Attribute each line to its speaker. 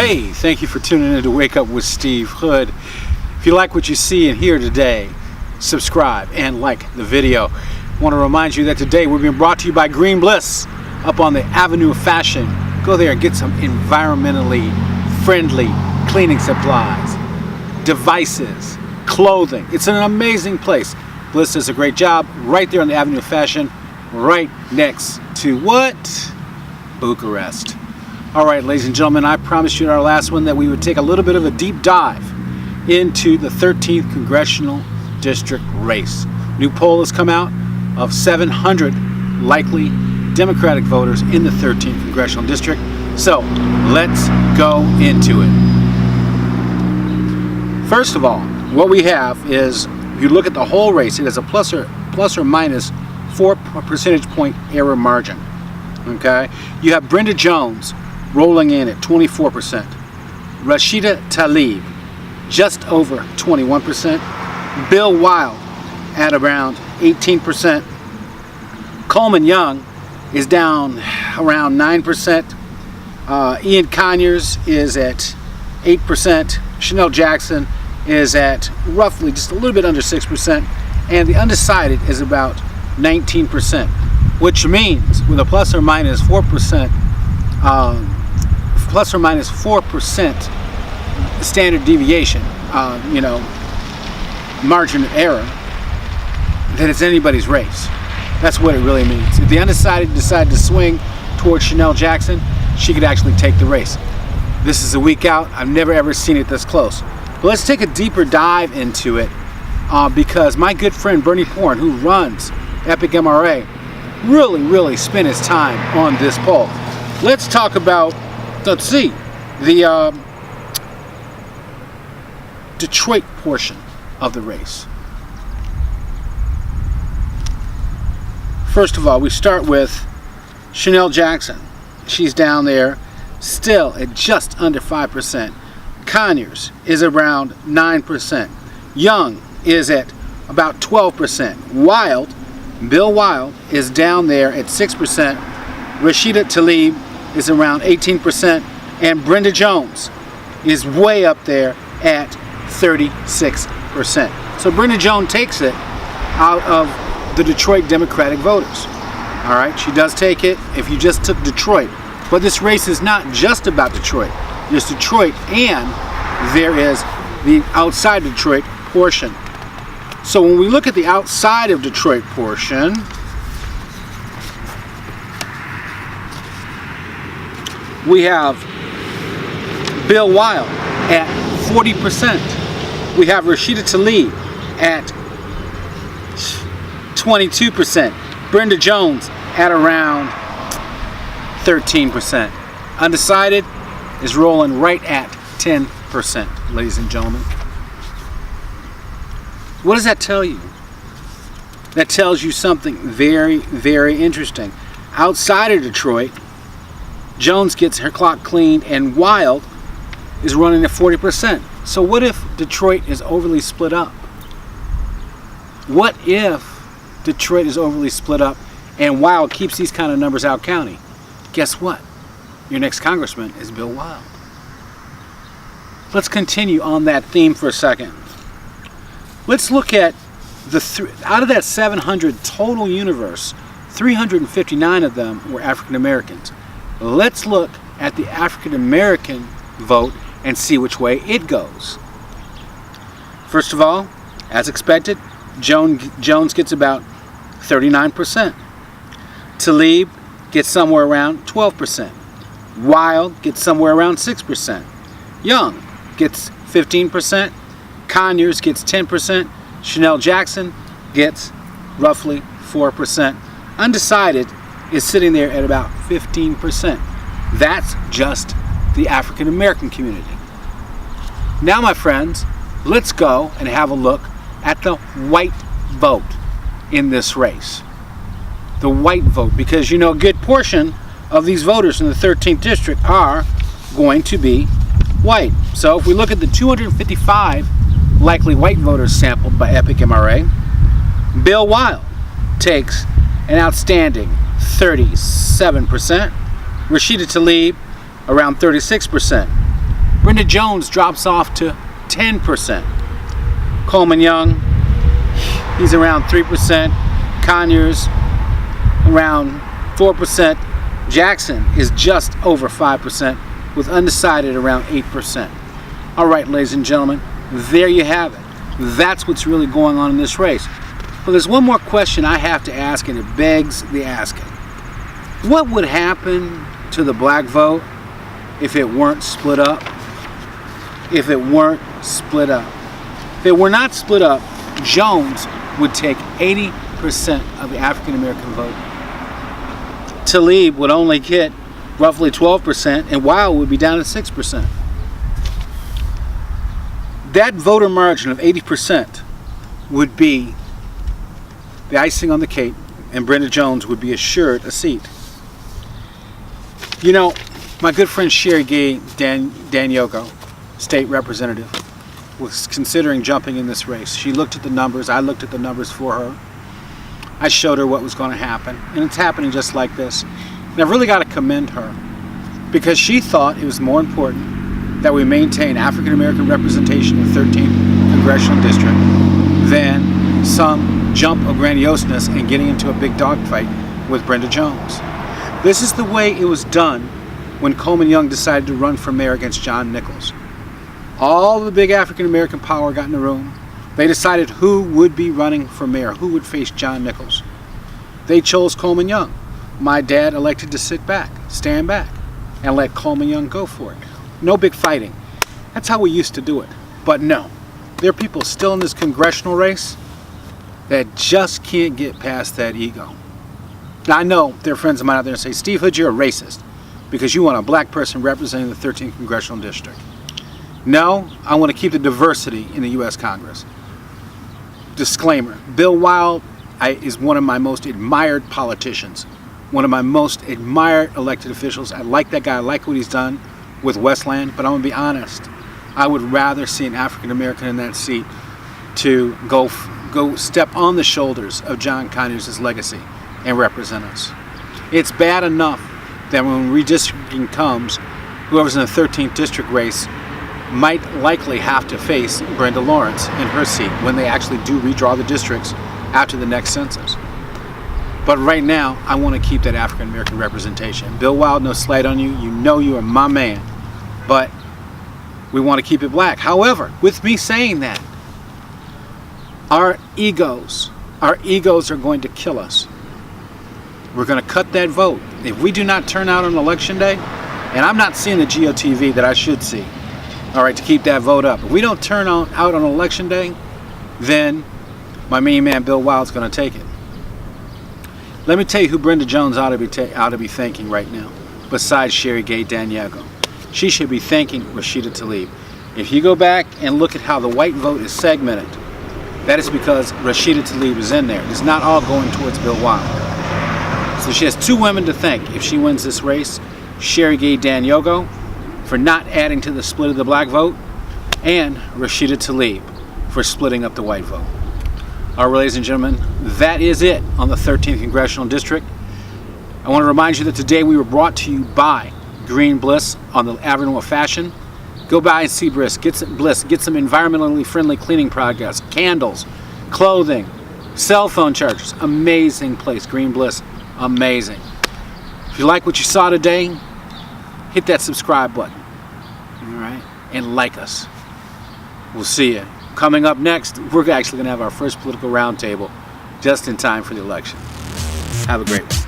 Speaker 1: Hey, thank you for tuning in to Wake Up with Steve Hood. If you like what you see and hear today, subscribe and like the video. I want to remind you that today we're being brought to you by Green Bliss up on the Avenue of Fashion. Go there and get some environmentally friendly cleaning supplies, devices, clothing. It's an amazing place. Bliss does a great job right there on the Avenue of Fashion, right next to what? Bucharest. All right, ladies and gentlemen, I promised you in our last one that we would take a little bit of a deep dive into the 13th Congressional District race. New poll has come out of 700 likely Democratic voters in the 13th Congressional District. So let's go into it. First of all, what we have is, if you look at the whole race, it has a plus or minus 4 percentage point error margin. Okay, you have Brenda Jones rolling in at 24%, Rashida Tlaib just over 21%, Bill Wild at around 18%, Coleman Young is down around 9%, Ian Conyers is at 8%, Chanel Jackson is at roughly just a little bit under 6%, and the undecided is about 19%, which means with a plus or minus 4%, standard deviation, margin of error, that it's anybody's race. That's what it really means. If the undecided decide to swing towards Chanel Jackson, she could actually take the race. This is a week out. I've never ever seen it this close. But let's take a deeper dive into it because my good friend Bernie Porn, who runs Epic MRA, really spent his time on this poll. Let's talk about, let's see, the Detroit portion of the race. First of all, we start with Chanel Jackson. She's down there still at just under 5%. Conyers is around 9%. Young is at about 12%. Bill Wild is down there at 6%. Rashida Tlaib is around 18%. And Brenda Jones is way up there at 36%. So Brenda Jones takes it out of the Detroit Democratic voters. All right, she does take it if you just took Detroit. But this race is not just about Detroit. There's Detroit and there is the outside Detroit portion. So when we look at the outside of Detroit portion, we have Bill Wild at 40%. We have Rashida Tlaib at 22%. Brenda Jones at around 13%. Undecided is rolling right at 10%, ladies and gentlemen. What does that tell you? That tells you something very interesting. Outside of Detroit, Jones gets her clock cleaned and Wild is running at 40%. So what if Detroit is overly split up? What if Detroit is overly split up and Wild keeps these kind of numbers out county? Guess what? Your next congressman is Bill Wild. Let's continue on that theme for a second. Let's look at out of that 700 total universe, 359 of them were African Americans. Let's look at the African American vote and see which way it goes. First of all, as expected, Jones gets about 39%. Tlaib gets somewhere around 12%. Wild gets somewhere around 6%. Young gets 15%. Conyers gets 10%. Chanel Jackson gets roughly 4%. Undecided is sitting there at about 15%. That's just the African American community. Now, my friends, let's go and have a look at the white vote in this race. The white vote, because a good portion of these voters in the 13th district are going to be white. So if we look at the 255 likely white voters sampled by Epic MRA, Bill Wild takes an outstanding 37%, Rashida Tlaib around 36%, Brenda Jones drops off to 10%. Coleman Young, he's around 3%. Conyers, around 4%. Jackson is just over 5%, with undecided around 8%. All right, ladies and gentlemen, there you have it. That's what's really going on in this race. But there's one more question I have to ask, and it begs the asking. What would happen to the black vote if it weren't split up? If it weren't split up. If it were not split up, Jones would take 80% of the African American vote. Tlaib would only get roughly 12%, and Weil would be down to 6%. That voter margin of 80% would be the icing on the cake, and Brenda Jones would be assured a seat. You know, my good friend Sherry Gay-Dagnogo, state representative, was considering jumping in this race. She looked at the numbers. I looked at the numbers for her. I showed her what was going to happen, and it's happening just like this. And I've really got to commend her, because she thought it was more important that we maintain African American representation in the 13th Congressional District than some jump of grandioseness and getting into a big dogfight with Brenda Jones. This is the way it was done when Coleman Young decided to run for mayor against John Nichols. All the big African American power got in the room. They decided who would be running for mayor, who would face John Nichols. They chose Coleman Young. My dad elected to sit back, stand back, and let Coleman Young go for it. No big fighting. That's how we used to do it. But no, there are people still in this congressional race that just can't get past that ego. Now, I know there are friends of mine out there that say, Steve Hood, you're a racist because you want a black person representing the 13th Congressional District. No, I want to keep the diversity in the U.S. Congress. Disclaimer, Bill Weil is one of my most admired politicians, one of my most admired elected officials. I like that guy. I like what he's done with Westland, but I'm going to be honest. I would rather see an African American in that seat to go step on the shoulders of John Conyers' legacy and represent us. It's bad enough that when redistricting comes, whoever's in the 13th district race might likely have to face Brenda Lawrence in her seat when they actually do redraw the districts after the next census. But right now, I want to keep that African American representation. Bill Weil, no slight on you. You know you are my man. But we want to keep it black. However, with me saying that, our egos are going to kill us. We're going to cut that vote. If we do not turn out on election day, and I'm not seeing the GOTV that I should see, all right, to keep that vote up. If we don't turn out on election day, then my main man Bill Weil is going to take it. Let me tell you who Brenda Jones ought to be thanking right now, besides Sherry Gay-Dagnogo. She should be thanking Rashida Tlaib. If you go back and look at how the white vote is segmented, that is because Rashida Tlaib is in there. It's not all going towards Bill Weil. So she has two women to thank if she wins this race: Sherry Gay-Dagnogo for not adding to the split of the black vote, and Rashida Tlaib for splitting up the white vote. All right, ladies and gentlemen, that is it on the 13th Congressional District. I want to remind you that today we were brought to you by Green Bliss on the Avenue of Fashion. Go by and see Bliss. Get some environmentally friendly cleaning products, candles, clothing, cell phone chargers. Amazing place, Green Bliss. Amazing. If you like what you saw today, hit that subscribe button. All right, and like us. We'll see you. Coming up next, we're actually going to have our first political roundtable just in time for the election. Have a great one.